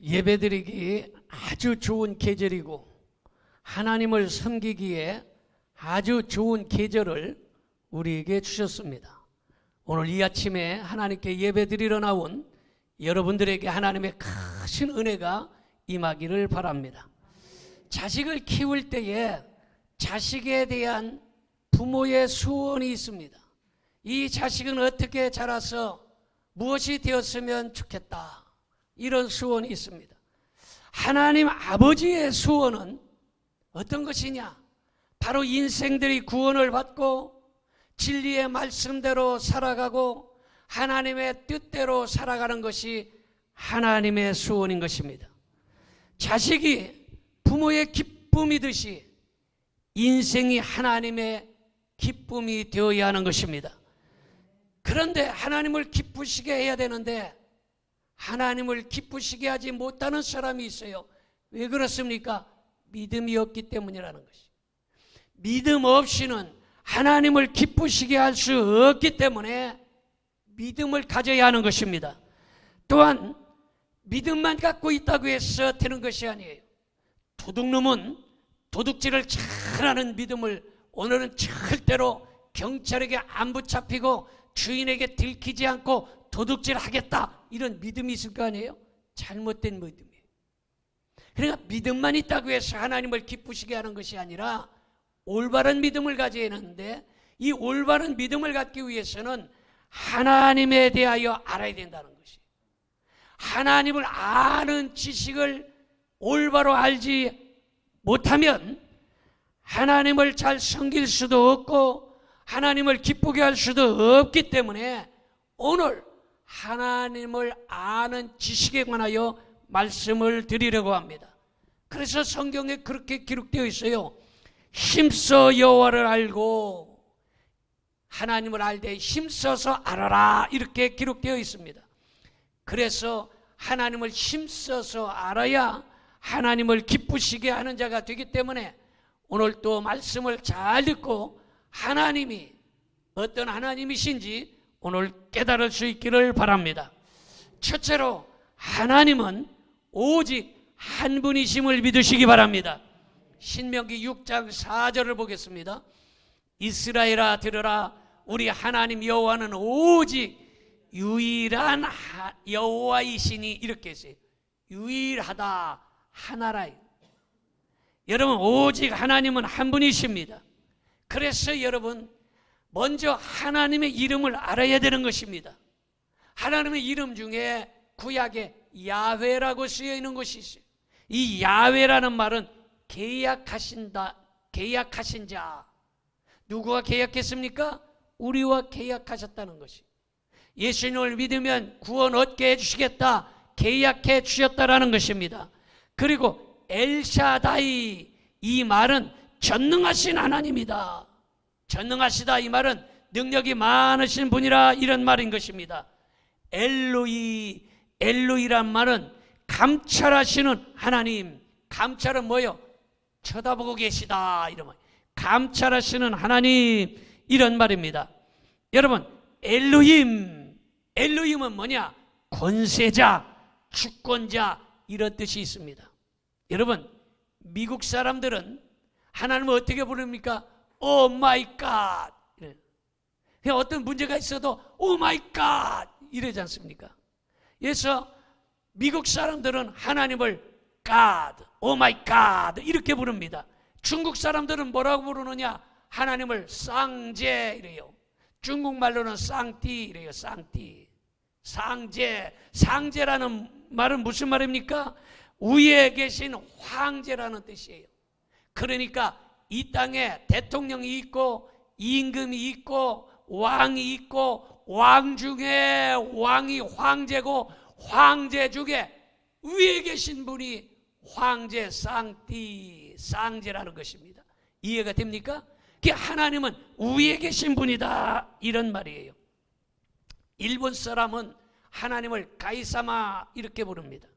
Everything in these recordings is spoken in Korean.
예배드리기 아주 좋은 계절이고 하나님을 섬기기에 아주 좋은 계절을 우리에게 주셨습니다. 오늘 이 아침에 하나님께 예배드리러 나온 여러분들에게 하나님의 크신 은혜가 임하기를 바랍니다. 자식을 키울 때에 자식에 대한 부모의 소원이 있습니다. 이 자식은 어떻게 자라서 무엇이 되었으면 좋겠다, 이런 소원이 있습니다. 하나님 아버지의 소원은 어떤 것이냐? 바로 인생들이 구원을 받고 진리의 말씀대로 살아가고 하나님의 뜻대로 살아가는 것이 하나님의 소원인 것입니다. 자식이 부모의 기쁨이듯이 인생이 하나님의 기쁨이 되어야 하는 것입니다. 그런데 하나님을 기쁘시게 해야 되는데 하나님을 기쁘시게 하지 못하는 사람이 있어요. 왜 그렇습니까? 믿음이 없기 때문이라는 것이. 믿음 없이는 하나님을 기쁘시게 할 수 없기 때문에 믿음을 가져야 하는 것입니다. 또한 믿음만 갖고 있다고 해서 되는 것이 아니에요. 도둑놈은 도둑질을 잘하는 믿음을 오늘은 절대로 경찰에게 안 붙잡히고 주인에게 들키지 않고 도둑질 하겠다, 이런 믿음이 있을 거 아니에요? 잘못된 믿음이에요. 그러니까 믿음만 있다고 해서 하나님을 기쁘시게 하는 것이 아니라 올바른 믿음을 가져야 하는데, 이 올바른 믿음을 갖기 위해서는 하나님에 대하여 알아야 된다는 것이. 하나님을 아는 지식을 올바로 알지 못하면 하나님을 잘 섬길 수도 없고 하나님을 기쁘게 할 수도 없기 때문에 오늘 하나님을 아는 지식에 관하여 말씀을 드리려고 합니다. 그래서 성경에 그렇게 기록되어 있어요. 힘써 여호와를 알고, 하나님을 알되 힘써서 알아라, 이렇게 기록되어 있습니다. 그래서 하나님을 힘써서 알아야 하나님을 기쁘시게 하는 자가 되기 때문에 오늘 또 말씀을 잘 듣고 하나님이 어떤 하나님이신지 오늘 깨달을 수 있기를 바랍니다. 첫째로 하나님은 오직 한 분이심을 믿으시기 바랍니다. 신명기 6장 4절을 보겠습니다. 이스라엘아 들으라, 우리 하나님 여호와는 오직 유일한 여호와이시니, 이렇게 했어요. 유일하다, 하나라. 여러분, 오직 하나님은 한 분이십니다. 그래서 여러분, 먼저 하나님의 이름을 알아야 되는 것입니다. 하나님의 이름 중에 구약에 야훼라고 쓰여 있는 것이 있어요. 이 야훼라는 말은 계약하신다, 계약하신 자. 누구와 계약했습니까? 우리와 계약하셨다는 것이. 예수님을 믿으면 구원 얻게 해주시겠다, 계약해 주셨다라는 것입니다. 그리고 엘샤다이, 이 말은 전능하신 하나님이다. 전능하시다, 이 말은 능력이 많으신 분이라, 이런 말인 것입니다. 엘로이, 엘로이란 말은 감찰하시는 하나님. 감찰은 뭐예요? 쳐다보고 계시다, 이런 말. 감찰하시는 하나님, 이런 말입니다. 여러분, 엘로힘, 엘로힘은 뭐냐? 권세자, 주권자, 이런 뜻이 있습니다. 여러분, 미국 사람들은 하나님을 어떻게 부릅니까? 오 마이 갓. 그냥 어떤 문제가 있어도 오 마이 갓 이러지 않습니까? 그래서 미국 사람들은 하나님을 God, 오 마이 갓 이렇게 부릅니다. 중국 사람들은 뭐라고 부르느냐? 하나님을 쌍제 이래요. 중국말로는 쌍띠 이래요. 쌍띠, 상제. 상제라는 말은 무슨 말입니까? 위에 계신 황제라는 뜻이에요. 그러니까 이 땅에 대통령이 있고 임금이 있고 왕이 있고, 왕 중에 왕이 황제고, 황제 중에 위에 계신 분이 황제, 쌍띠, 쌍제라는 것입니다. 이해가 됩니까? 하나님은 위에 계신 분이다, 이런 말이에요. 일본 사람은 하나님을 가이사마 이렇게 부릅니다.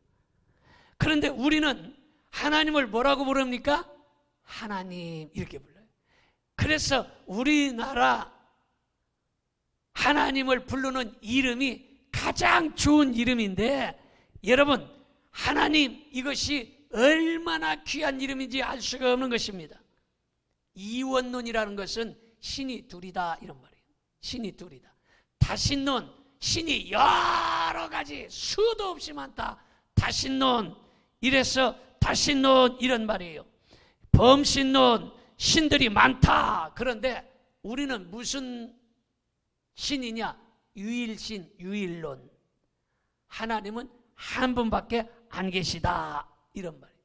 그런데 우리는 하나님을 뭐라고 부릅니까? 하나님 이렇게 불러요. 그래서 우리나라 하나님을 부르는 이름이 가장 좋은 이름인데, 여러분, 하나님, 이것이 얼마나 귀한 이름인지 알 수가 없는 것입니다. 이원론이라는 것은 신이 둘이다 이런 말이에요. 신이 둘이다. 다신론, 신이 여러 가지 수도 없이 많다. 다신론, 이래서 다신론 이런 말이에요. 범신론, 신들이 많다. 그런데 우리는 무슨 신이냐? 유일신, 유일론. 하나님은 한 분밖에 안 계시다 이런 말이에요.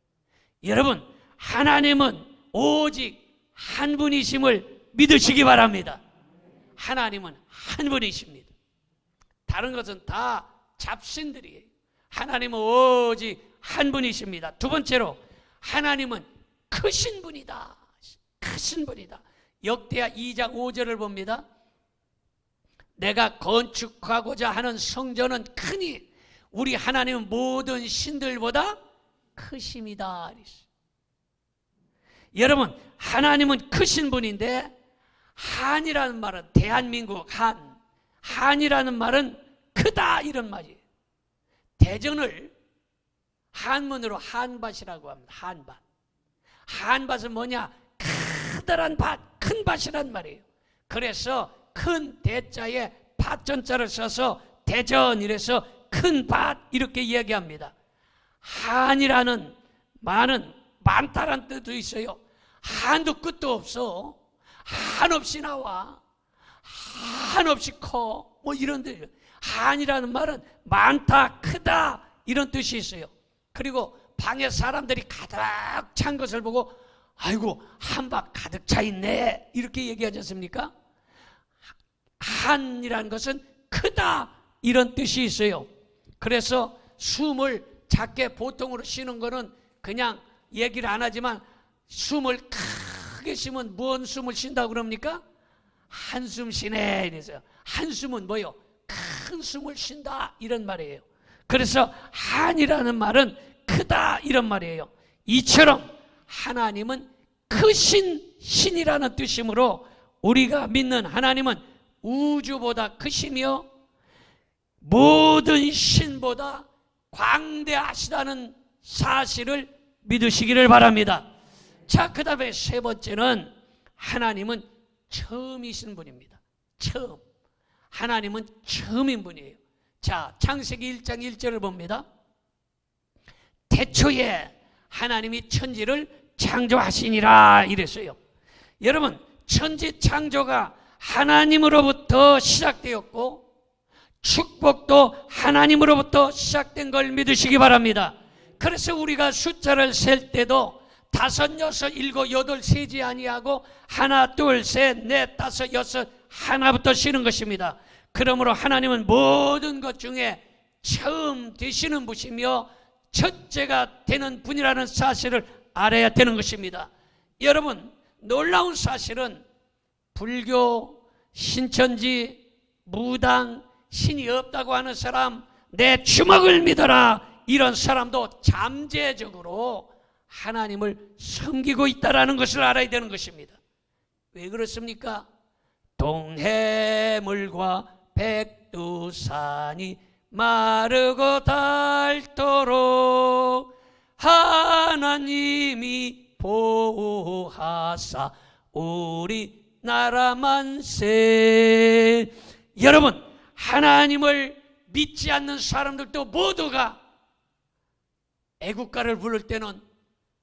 여러분, 하나님은 오직 한 분이심을 믿으시기 바랍니다. 하나님은 한 분이십니다. 다른 것은 다 잡신들이에요. 하나님은 오직 한 분이십니다. 두 번째로, 하나님은 크신 분이다. 크신 분이다. 역대하 2장 5절을 봅니다. 내가 건축하고자 하는 성전은 크니 우리 하나님은 모든 신들보다 크심이다. 여러분, 하나님은 크신 분인데, 한이라는 말은 대한민국 한이라는 말은 크다 이런 말이에요. 대전을 한문으로 한밭이라고 합니다. 한밭. 한밭은 뭐냐? 크다란 밭, 큰 밭이란 말이에요. 그래서 큰 대자에 밭전자를 써서 대전, 이래서 큰 밭 이렇게 이야기합니다. 한이라는 말은 많다란 뜻도 있어요. 한도 끝도 없어. 한없이 나와. 한없이 커. 뭐 이런 뜻이에요. 한이라는 말은 많다, 크다 이런 뜻이 있어요. 그리고 방에 사람들이 가득 찬 것을 보고 아이고, 한밭 가득 차 있네 이렇게 얘기하지 않습니까? 한이라는 것은 크다 이런 뜻이 있어요. 그래서 숨을 작게 보통으로 쉬는 거는 그냥 얘기를 안 하지만, 숨을 크게 쉬면 무슨 숨을 쉰다고 그럽니까? 한숨 쉬네 이래서요. 한숨은 뭐요? 큰 숨을 쉰다 이런 말이에요. 그래서 한이라는 말은 크다 이런 말이에요. 이처럼 하나님은 크신 신이라는 뜻이므로 우리가 믿는 하나님은 우주보다 크시며 모든 신보다 광대하시다는 사실을 믿으시기를 바랍니다. 자, 그 다음에 세 번째는 하나님은 처음이신 분입니다. 처음. 하나님은 처음인 분이에요. 자, 창세기 1장 1절을 봅니다. 태초에 하나님이 천지를 창조하시니라 이랬어요. 여러분, 천지 창조가 하나님으로부터 시작되었고 축복도 하나님으로부터 시작된 걸 믿으시기 바랍니다. 그래서 우리가 숫자를 셀 때도 5, 6, 7, 8 세지 아니하고 하나, 둘, 셋, 넷, 다섯, 여섯 하나부터 쉬는 것입니다. 그러므로 하나님은 모든 것 중에 처음 되시는 분이며 첫째가 되는 분이라는 사실을 알아야 되는 것입니다. 여러분, 놀라운 사실은 불교, 신천지, 무당, 신이 없다고 하는 사람, 내 주먹을 믿어라 이런 사람도 잠재적으로 하나님을 섬기고 있다는 것을 알아야 되는 것입니다. 왜 그렇습니까? 동해물과 백두산이 마르고 닳도록 하나님이 보호하사 우리나라 만세. 여러분, 하나님을 믿지 않는 사람들도 모두가 애국가를 부를 때는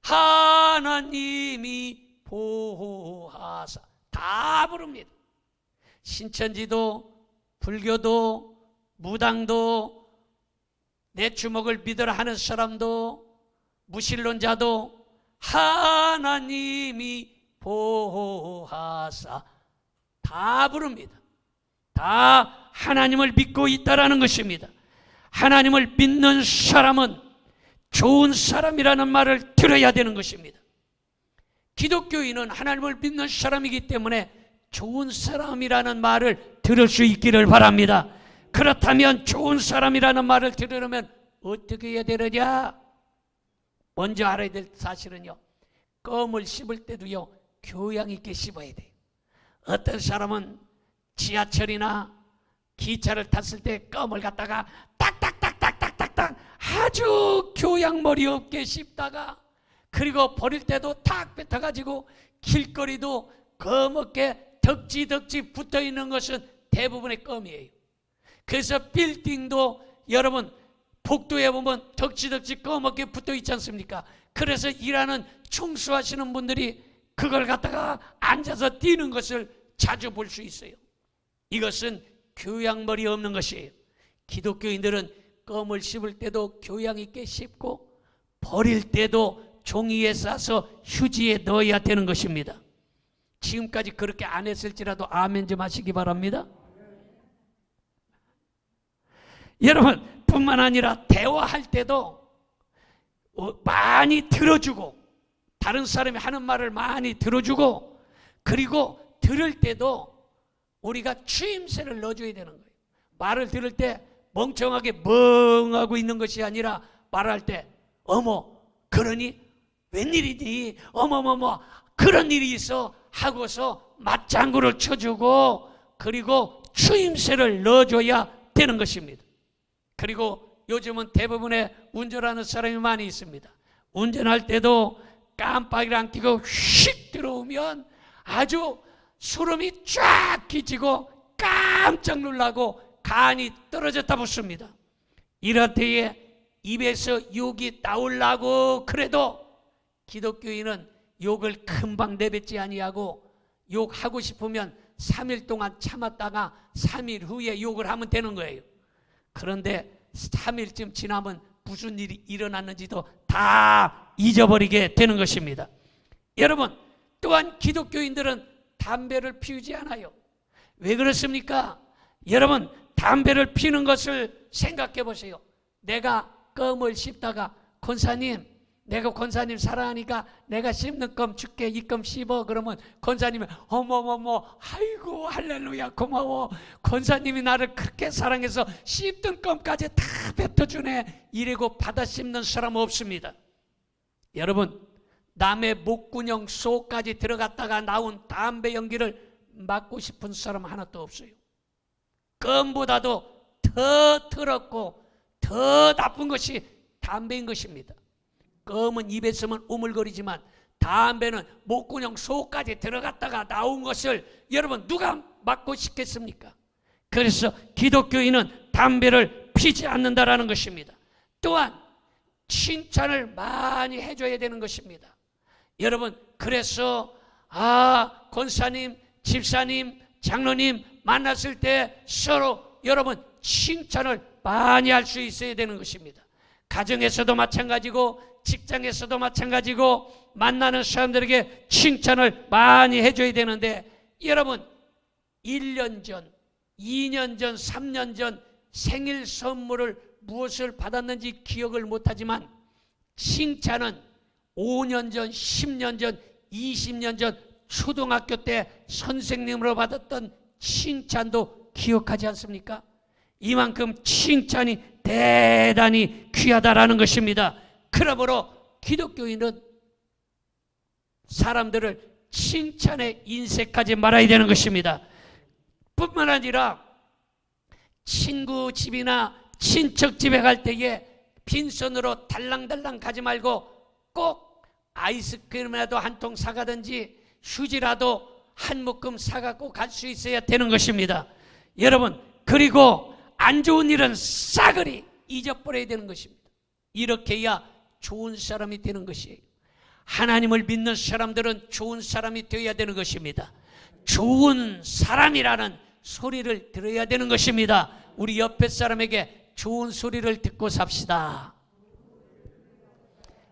하나님이 보호하사 다 부릅니다. 신천지도 불교도 무당도 내 주먹을 믿으라 하는 사람도 무신론자도 하나님이 보호하사 다 부릅니다. 다 하나님을 믿고 있다라는 것입니다. 하나님을 믿는 사람은 좋은 사람이라는 말을 들어야 되는 것입니다. 기독교인은 하나님을 믿는 사람이기 때문에 좋은 사람이라는 말을 들을 수 있기를 바랍니다. 그렇다면 좋은 사람이라는 말을 들으려면 어떻게 해야 되느냐? 먼저 알아야 될 사실은요, 껌을 씹을 때도요 교양 있게 씹어야 돼요. 어떤 사람은 지하철이나 기차를 탔을 때 껌을 갖다가 딱딱딱딱딱딱딱 아주 교양머리 없게 씹다가, 그리고 버릴 때도 탁 뱉어가지고 길거리도 거먹게 덕지덕지 붙어있는 것은 대부분의 껌이에요. 그래서 빌딩도 여러분 복도에 보면 덕지덕지 거먹게 붙어있지 않습니까? 그래서 일하는 청소하시는 분들이 그걸 갖다가 앉아서 뛰는 것을 자주 볼 수 있어요. 이것은 교양머리 없는 것이에요. 기독교인들은 껌을 씹을 때도 교양 있게 씹고 버릴 때도 종이에 싸서 휴지에 넣어야 되는 것입니다. 지금까지 그렇게 안 했을지라도 아멘 좀 하시기 바랍니다. 여러분 뿐만 아니라 대화할 때도 많이 들어주고, 다른 사람이 하는 말을 많이 들어주고, 그리고 들을 때도 우리가 추임새를 넣어줘야 되는 거예요. 말을 들을 때 멍청하게 멍하고 있는 것이 아니라 말할 때 어머 그러니 웬일이니 어머머머 그런 일이 있어 하고서 맞장구를 쳐주고, 그리고 추임새를 넣어줘야 되는 것입니다. 그리고 요즘은 대부분의 운전하는 사람이 많이 있습니다. 운전할 때도 깜빡이를 안 켜고 휙 들어오면 아주 소름이 쫙 끼치고 깜짝 놀라고 간이 떨어졌다 붙습니다. 이럴 때에 입에서 욕이 나오려고 그래도 기독교인은 욕을 금방 내뱉지 아니하고, 욕하고 싶으면 3일 동안 참았다가 3일 후에 욕을 하면 되는 거예요. 그런데 3일쯤 지나면 무슨 일이 일어났는지도 다 잊어버리게 되는 것입니다. 여러분 또한 기독교인들은 담배를 피우지 않아요. 왜 그렇습니까? 여러분 담배를 피우는 것을 생각해 보세요. 내가 껌을 씹다가 권사님, 내가 권사님 사랑하니까 내가 씹는 껌 줄게, 이 껌 씹어. 그러면 권사님이 어머머머 아이고 할렐루야 고마워, 권사님이 나를 그렇게 사랑해서 씹던 껌까지 다 뱉어주네, 이러고 받아 씹는 사람 없습니다. 여러분 남의 목구녕 속까지 들어갔다가 나온 담배 연기를 맡고 싶은 사람 하나도 없어요. 껌보다도 더 더럽고 더 나쁜 것이 담배인 것입니다. 껌은 입에 쓰면 우물거리지만 담배는 목구녕 속까지 들어갔다가 나온 것을 여러분 누가 맡고 싶겠습니까? 그래서 기독교인은 담배를 피지 않는다라는 것입니다. 또한 칭찬을 많이 해줘야 되는 것입니다. 여러분 그래서 권사님, 집사님, 장로님 만났을 때 서로 여러분 칭찬을 많이 할 수 있어야 되는 것입니다. 가정에서도 마찬가지고 직장에서도 마찬가지고 만나는 사람들에게 칭찬을 많이 해줘야 되는데, 여러분 1년 전, 2년 전, 3년 전 생일 선물을 무엇을 받았는지 기억을 못하지만 칭찬은 5년 전, 10년 전, 20년 전 초등학교 때 선생님으로 받았던 칭찬도 기억하지 않습니까? 이만큼 칭찬이 대단히 귀하다라는 것입니다. 그러므로 기독교인은 사람들을 칭찬에 인색하지 말아야 되는 것입니다. 뿐만 아니라 친구 집이나 친척 집에 갈 때에 빈손으로 달랑달랑 가지 말고 꼭 아이스크림이라도 한 통 사가든지 휴지라도 한 묶음 사갖고 갈 수 있어야 되는 것입니다. 여러분 그리고 안 좋은 일은 싸그리 잊어버려야 되는 것입니다. 이렇게 해야 좋은 사람이 되는 것이에요. 하나님을 믿는 사람들은 좋은 사람이 되어야 되는 것입니다. 좋은 사람이라는 소리를 들어야 되는 것입니다. 우리 옆에 사람에게 좋은 소리를 듣고 삽시다.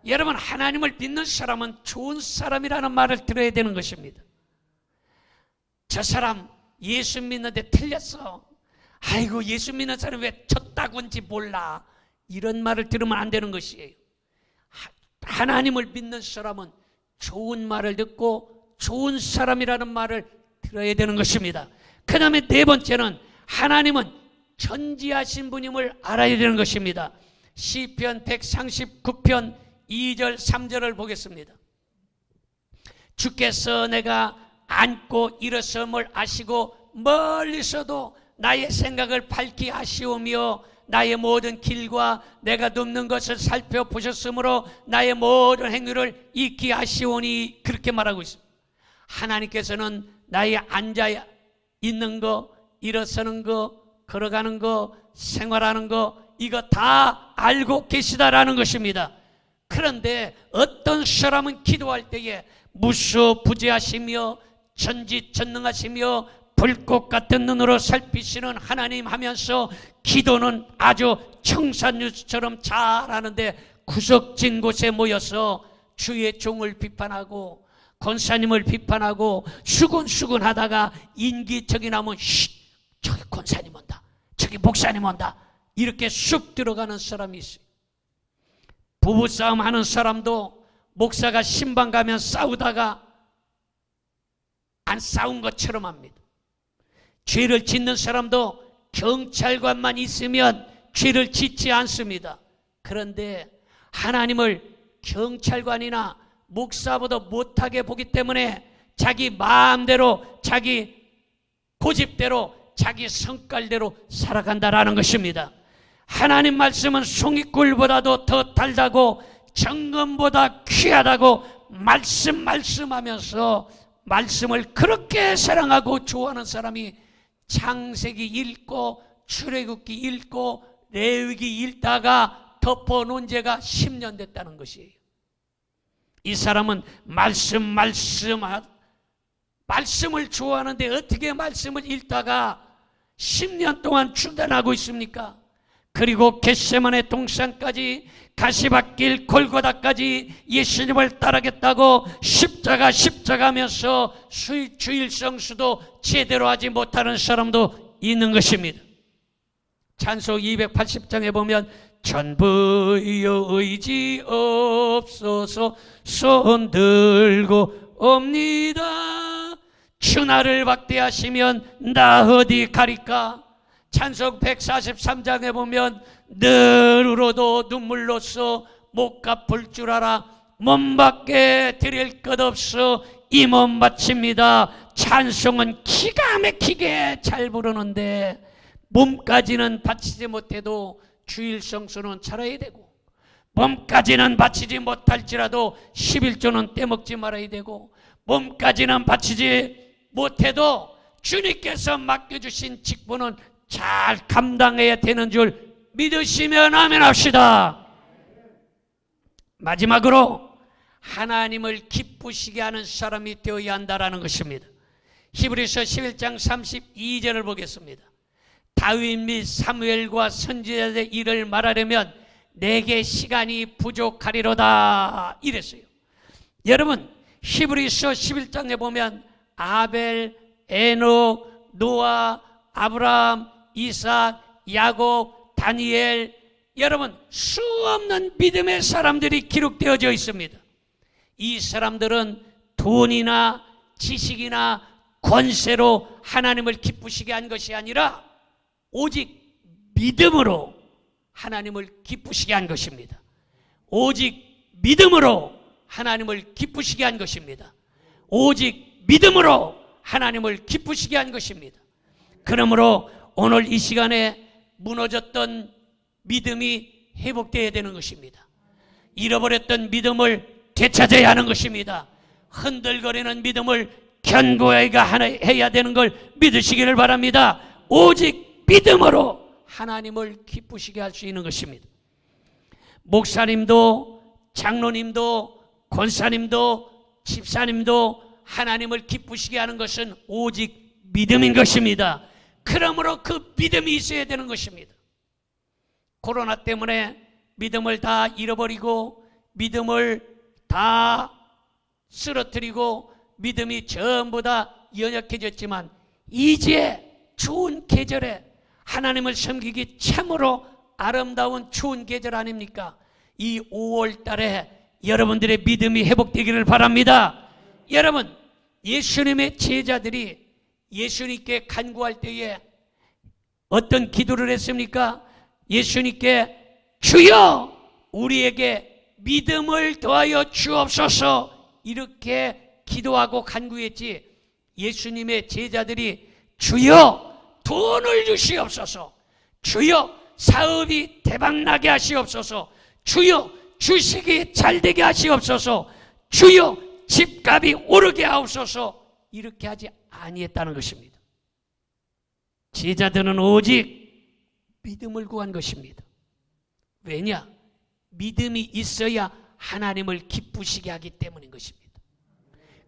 여러분 하나님을 믿는 사람은 좋은 사람이라는 말을 들어야 되는 것입니다. 저 사람 예수 믿는데 틀렸어, 아이고 예수 믿는 사람이 왜 졌다고인지 몰라, 이런 말을 들으면 안 되는 것이에요. 하나님을 믿는 사람은 좋은 말을 듣고 좋은 사람이라는 말을 들어야 되는 것입니다. 그 다음에 네 번째는 하나님은 전지하신 분임을 알아야 되는 것입니다. 시편 139편 2절 3절을 보겠습니다. 주께서 내가 앉고 일어섬을 아시고 멀리서도 나의 생각을 밝히 아시오며 나의 모든 길과 내가 눕는 것을 살펴보셨으므로 나의 모든 행위를 잊게 하시오니, 그렇게 말하고 있습니다. 하나님께서는 나의 앉아 있는 거, 일어서는 거, 걸어가는 거, 생활하는 거, 이거 다 알고 계시다라는 것입니다. 그런데 어떤 사람은 기도할 때에 무소부재하시며 전지전능하시며 불꽃 같은 눈으로 살피시는 하나님 하면서 기도는 아주 청산유수처럼 잘하는데 구석진 곳에 모여서 주의 종을 비판하고 권사님을 비판하고 수군수군 하다가 인기척이 나면 저기 권사님 온다, 저기 목사님 온다, 이렇게 쑥 들어가는 사람이 있어요. 부부싸움 하는 사람도 목사가 신방 가면 싸우다가 안 싸운 것처럼 합니다. 죄를 짓는 사람도 경찰관만 있으면 죄를 짓지 않습니다. 그런데 하나님을 경찰관이나 목사보다 못하게 보기 때문에 자기 마음대로, 자기 고집대로, 자기 성깔대로 살아간다라는 것입니다. 하나님 말씀은 송이꿀보다도 더 달다고 정금보다 귀하다고 말씀하면서 말씀을 그렇게 사랑하고 좋아하는 사람이 창세기 읽고 출애굽기 읽고 레위기 읽다가 덮어놓은 지가 10년 됐다는 것이에요. 이 사람은 말씀을 좋아하는데 어떻게 말씀을 읽다가 10년 동안 중단하고 있습니까? 그리고 겟세마네 동산까지, 가시밭길 골고다까지 예수님을 따르겠다고 십자가 하면서 주일 성수도 제대로 하지 못하는 사람도 있는 것입니다. 찬송 280장에 보면 전부여 의지 없어서 손 들고 옵니다. 주 나를 박대하시면 나 어디 가리까. 찬송 143장에 보면 늘 울어도 눈물로써 못 갚을 줄 알아 몸밖에 드릴 것 없어 이 몸 바칩니다. 찬송은 기가 막히게 잘 부르는데 몸까지는 바치지 못해도 주일 성수는 차려야 되고, 몸까지는 바치지 못할지라도 11조는 떼먹지 말아야 되고, 몸까지는 바치지 못해도 주님께서 맡겨주신 직분은 잘 감당해야 되는 줄 믿으시면 아멘 합시다. 마지막으로 하나님을 기쁘시게 하는 사람이 되어야 한다는 것입니다. 히브리서 11장 32절을 보겠습니다. 다윗 및 사무엘과 선지자들의 일을 말하려면 내게 시간이 부족하리로다 이랬어요. 여러분, 히브리서 11장에 보면 아벨, 에녹, 노아, 아브라함, 이삭, 야곱, 다니엘, 여러분 수없는 믿음의 사람들이 기록되어져 있습니다. 이 사람들은 돈이나 지식이나 권세로 하나님을 기쁘시게 한 것이 아니라 오직 믿음으로 하나님을 기쁘시게 한 것입니다. 오직 믿음으로 하나님을 기쁘시게 한 것입니다. 오직 믿음으로 하나님을 기쁘시게 한 것입니다. 그러므로 오늘 이 시간에 무너졌던 믿음이 회복되어야 되는 것입니다. 잃어버렸던 믿음을 되찾아야 하는 것입니다. 흔들거리는 믿음을 견고해야 되는 걸 믿으시기를 바랍니다. 오직 믿음으로 하나님을 기쁘시게 할 수 있는 것입니다. 목사님도 장로님도 권사님도 집사님도 하나님을 기쁘시게 하는 것은 오직 믿음인 것입니다. 그러므로 그 믿음이 있어야 되는 것입니다. 코로나 때문에 믿음을 다 잃어버리고 믿음을 다 쓰러뜨리고 믿음이 전부 다 연약해졌지만 이제 좋은 계절에 하나님을 섬기기 참으로 아름다운 좋은 계절 아닙니까? 이 5월 달에 여러분들의 믿음이 회복되기를 바랍니다. 여러분, 예수님의 제자들이 예수님께 간구할 때에 어떤 기도를 했습니까? 예수님께 주여 우리에게 믿음을 더하여 주옵소서 이렇게 기도하고 간구했지, 예수님의 제자들이 주여 돈을 주시옵소서, 주여 사업이 대박나게 하시옵소서. 주여 주식이 잘되게 하시옵소서. 주여 집값이 오르게 하옵소서. 이렇게 하지 아니했다는 것입니다. 제자들은 오직 믿음을 구한 것입니다. 왜냐? 믿음이 있어야 하나님을 기쁘시게 하기 때문인 것입니다.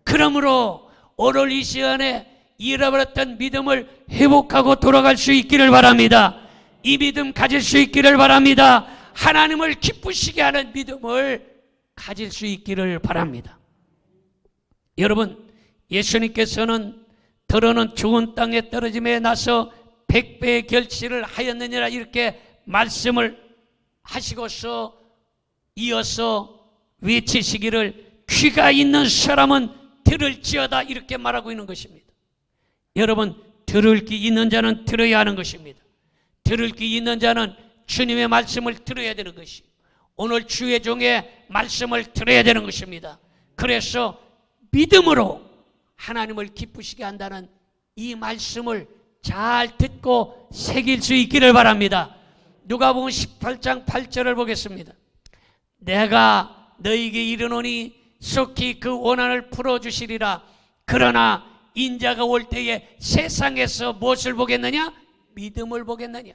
그러므로 오늘 이 시간에 잃어버렸던 믿음을 회복하고 돌아갈 수 있기를 바랍니다. 이 믿음 가질 수 있기를 바랍니다. 하나님을 기쁘시게 하는 믿음을 가질 수 있기를 바랍니다. 여러분, 예수님께서는 더러는 좋은 땅에 떨어짐에 나서 100배의 결실을 하였느니라 이렇게 말씀을 하시고서 이어서 외치시기를 귀가 있는 사람은 들을지어다 이렇게 말하고 있는 것입니다. 여러분, 들을 귀 있는 자는 들어야 하는 것입니다. 들을 귀 있는 자는 주님의 말씀을 들어야 되는 것이, 오늘 주의 종의 말씀을 들어야 되는 것입니다. 그래서 믿음으로 하나님을 기쁘시게 한다는 이 말씀을 잘 듣고 새길 수 있기를 바랍니다. 누가복음 18장 8절을 보겠습니다. 내가 너희에게 이르노니 속히 그 원한을 풀어주시리라. 그러나 인자가 올 때에 세상에서 무엇을 보겠느냐? 믿음을 보겠느냐?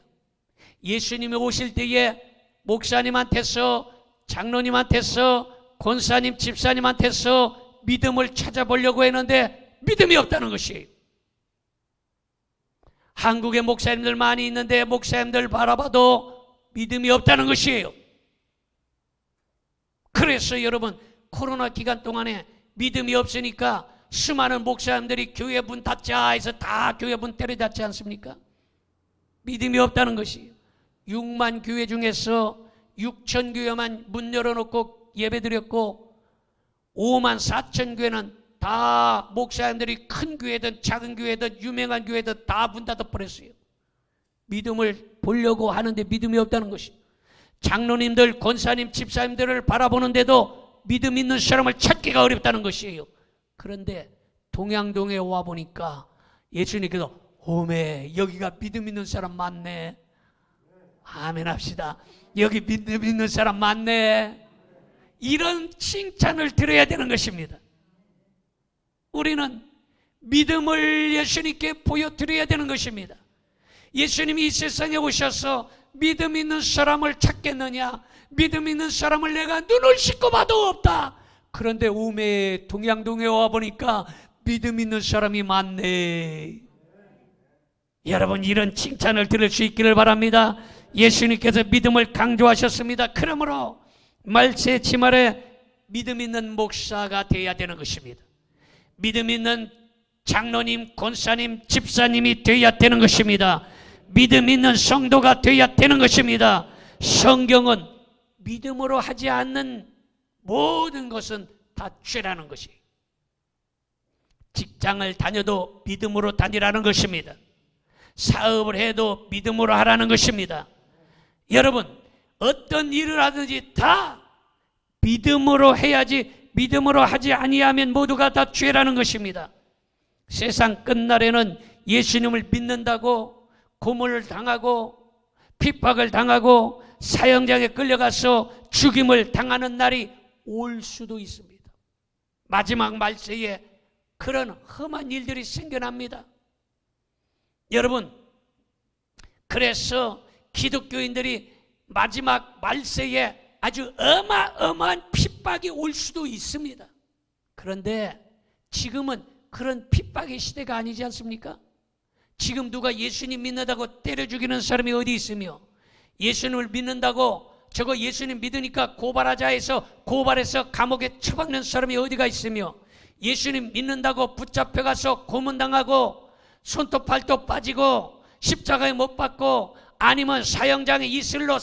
예수님이 오실 때에 목사님한테서, 장로님한테서, 권사님, 집사님한테서 믿음을 찾아보려고 했는데 믿음이 없다는 것이에요. 한국에 목사님들 많이 있는데 목사님들 바라봐도 믿음이 없다는 것이에요. 그래서 여러분, 코로나 기간 동안에 믿음이 없으니까 수많은 목사님들이 교회 문 닫자 해서 다 교회 문 때려닫지 않습니까? 믿음이 없다는 것이에요. 6만 교회 중에서 6천 교회만 문 열어놓고 예배드렸고 5만 4천 교회는 다 목사님들이 큰 교회든 작은 교회든 유명한 교회든 다 문 닫아버렸어요. 믿음을 보려고 하는데 믿음이 없다는 것이에요. 장로님들, 권사님, 집사님들을 바라보는데도 믿음 있는 사람을 찾기가 어렵다는 것이에요. 그런데 동양동에 와보니까 예수님께서 오메 여기가 믿음 있는 사람 많네. 아멘 합시다. 여기 믿음 있는 사람 많네. 이런 칭찬을 들어야 되는 것입니다. 우리는 믿음을 예수님께 보여드려야 되는 것입니다. 예수님이 이 세상에 오셔서 믿음 있는 사람을 찾겠느냐? 믿음 있는 사람을 내가 눈을 씻고 봐도 없다. 그런데 우메 동양동에 와보니까 믿음 있는 사람이 많네. 여러분, 이런 칭찬을 들을 수 있기를 바랍니다. 예수님께서 믿음을 강조하셨습니다. 그러므로 말세 치말에 믿음 있는 목사가 되어야 되는 것입니다. 믿음 있는 장로님, 권사님, 집사님이 되어야 되는 것입니다. 믿음 있는 성도가 되어야 되는 것입니다. 성경은 믿음으로 하지 않는 모든 것은 다 죄라는 것이에요. 직장을 다녀도 믿음으로 다니라는 것입니다. 사업을 해도 믿음으로 하라는 것입니다. 여러분, 어떤 일을 하든지 다 믿음으로 해야지, 믿음으로 하지 아니하면 모두가 다 죄라는 것입니다. 세상 끝날에는 예수님을 믿는다고 고문을 당하고 핍박을 당하고 사형장에 끌려가서 죽임을 당하는 날이 올 수도 있습니다. 마지막 말세에 그런 험한 일들이 생겨납니다. 여러분, 그래서 기독교인들이 마지막 말세에 아주 어마어마한 핍박이 올 수도 있습니다. 그런데 지금은 그런 핍박의 시대가 아니지 않습니까? 지금 누가 예수님 믿는다고 때려 죽이는 사람이 어디 있으며, 예수님을 믿는다고 저거 예수님 믿으니까 고발하자 해서 고발해서 감옥에 처박는 사람이 어디가 있으며, 예수님 믿는다고 붙잡혀가서 고문당하고 손톱 발톱 빠지고 십자가에 못 박고 아니면 사형장에 이슬로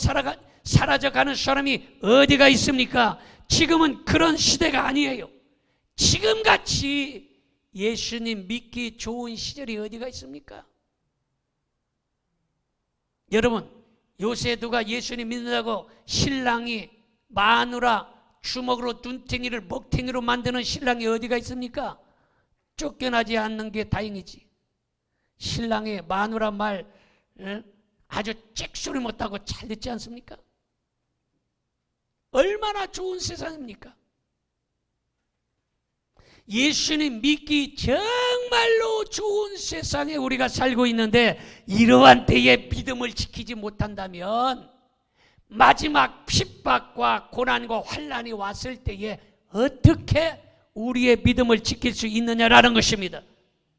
사라져가는 사람이 어디가 있습니까? 지금은 그런 시대가 아니에요. 지금같이 예수님 믿기 좋은 시절이 어디가 있습니까? 여러분, 요새 누가 예수님 믿는다고 신랑이 마누라 주먹으로 눈탱이를 먹탱이로 만드는 신랑이 어디가 있습니까? 쫓겨나지 않는 게 다행이지. 신랑의 마누라 말 아주 찍소리 못하고 잘 듣지 않습니까? 얼마나 좋은 세상입니까? 예수님 믿기 정말로 좋은 세상에 우리가 살고 있는데 이러한 때에 믿음을 지키지 못한다면 마지막 핍박과 고난과 환난이 왔을 때에 어떻게 우리의 믿음을 지킬 수 있느냐라는 것입니다.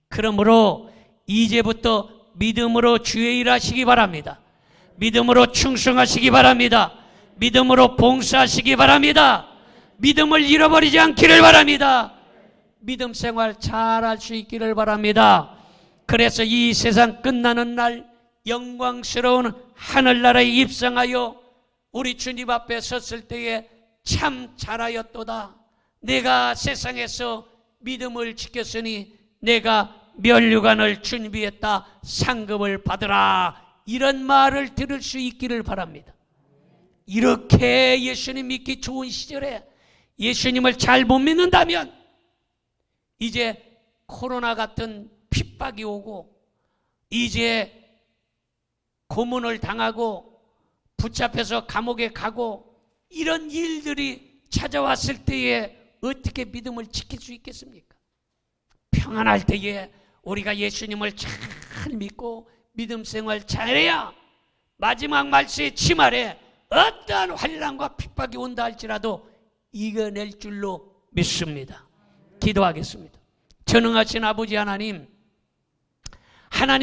그러므로 이제부터 믿음으로 주의 일 하시기 바랍니다. 믿음으로 충성하시기 바랍니다. 믿음으로 봉사하시기 바랍니다. 믿음을 잃어버리지 않기를 바랍니다. 믿음 생활 잘할 수 있기를 바랍니다. 그래서 이 세상 끝나는 날 영광스러운 하늘나라에 입성하여 우리 주님 앞에 섰을 때에 참 잘하였도다. 내가 세상에서 믿음을 지켰으니 내가 면류관을 준비했다. 상급을 받으라. 이런 말을 들을 수 있기를 바랍니다. 이렇게 예수님 믿기 좋은 시절에 예수님을 잘 못 믿는다면 이제 코로나 같은 핍박이 오고 이제 고문을 당하고 붙잡혀서 감옥에 가고 이런 일들이 찾아왔을 때에 어떻게 믿음을 지킬 수 있겠습니까? 평안할 때에 우리가 예수님을 잘 믿고 믿음 생활 잘해야 마지막 말세의 치말에 어떠한 환난과 핍박이 온다 할지라도 이겨낼 줄로 믿습니다. 기도하겠습니다. 전능하신 아버지 하나님, 하나님